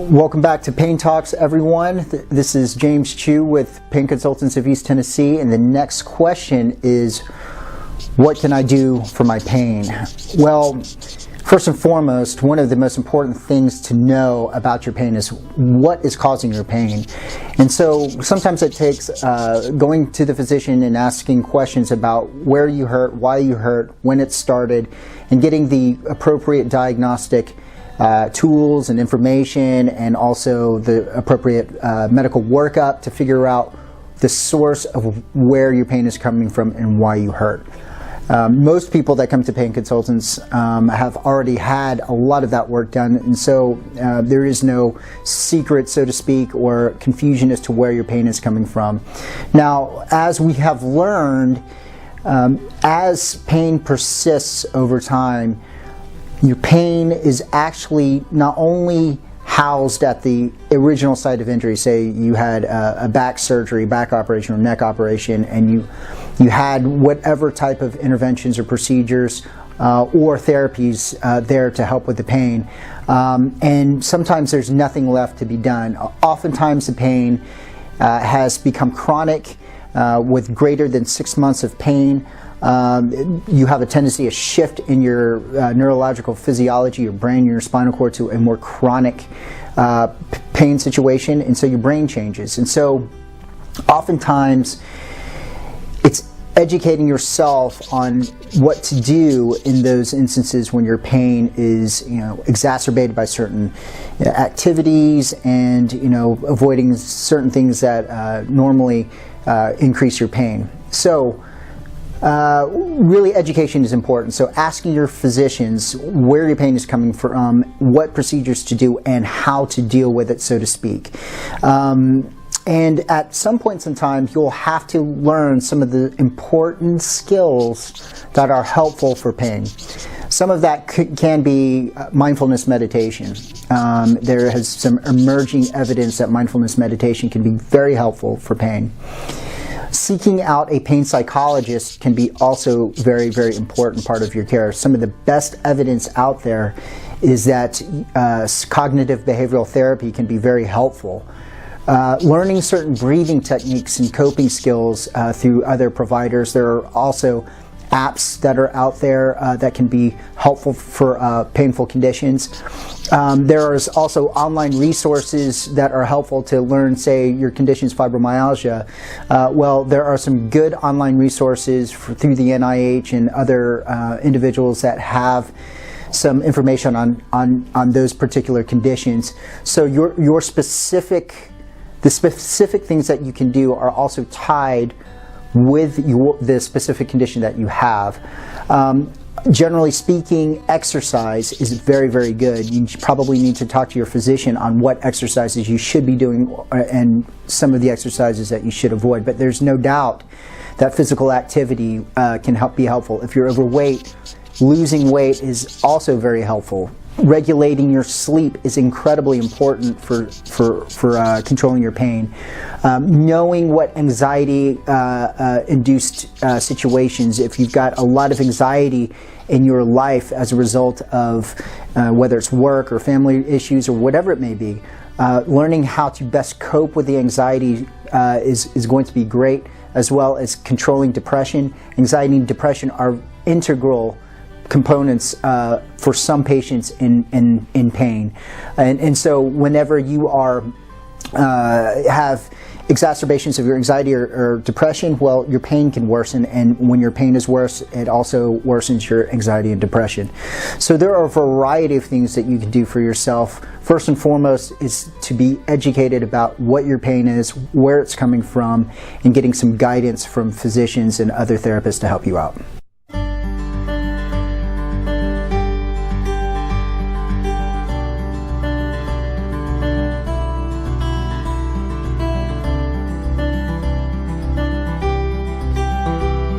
Welcome back to Pain Talks, everyone. This is James Chu with Pain Consultants of East Tennessee, and the next question is, what can I do for my pain? Well, first and foremost, one of the most important things to know about your pain is what is causing your pain. And so sometimes it takes going to the physician and asking questions about where you hurt, why you hurt, when it started, and getting the appropriate diagnostic tools and information, and also the appropriate medical workup to figure out the source of where your pain is coming from and why you hurt. Most people that come to pain consultants have already had a lot of that work done, and so there is no secret, so to speak, or confusion as to where your pain is coming from. Now, as we have learned, as pain persists over time, your pain is actually not only housed at the original site of injury. Say you had a back surgery, back operation, or neck operation, and you had whatever type of interventions or procedures or therapies there to help with the pain. And sometimes there's nothing left to be done. Oftentimes the pain has become chronic with greater than 6 months of pain. You have a tendency to shift in your neurological physiology, your brain, your spinal cord, to a more chronic pain situation, and so your brain changes. And so oftentimes it's educating yourself on what to do in those instances when your pain is, exacerbated by certain activities, and avoiding certain things that normally increase your pain. So really, education is important. So asking your physicians where your pain is coming from, what procedures to do, and how to deal with it, so to speak. And at some points in time, you'll have to learn some of the important skills that are helpful for pain. Some of that can be mindfulness meditation. There has some emerging evidence that mindfulness meditation can be very helpful for pain. Seeking out a pain psychologist can be also very, very important part of your care. Some of the best evidence out there is that cognitive behavioral therapy can be very helpful. Learning certain breathing techniques and coping skills through other providers. There are also apps that are out there that can be helpful for painful conditions. There is also online resources that are helpful to learn, say, your condition's fibromyalgia. Well, there are some good online resources through the NIH and other individuals that have some information on those particular conditions. So the specific things that you can do are also tied with the specific condition that you have. Generally speaking, exercise is very, very good. You probably need to talk to your physician on what exercises you should be doing and some of the exercises that you should avoid. But there's no doubt that physical activity can be helpful. If you're overweight, losing weight is also very helpful. Regulating your sleep is incredibly important for controlling your pain. Knowing what anxiety induced situations, if you've got a lot of anxiety in your life as a result of whether it's work or family issues or whatever it may be, learning how to best cope with the anxiety is going to be great, as well as controlling depression. Anxiety and depression are integral components for some patients in pain, and so whenever you have exacerbations of your anxiety or depression, well, your pain can worsen, and when your pain is worse, it also worsens your anxiety and depression. So there are a variety of things that you can do for yourself. First and foremost is to be educated about what your pain is, where it's coming from, and getting some guidance from physicians and other therapists to help you out.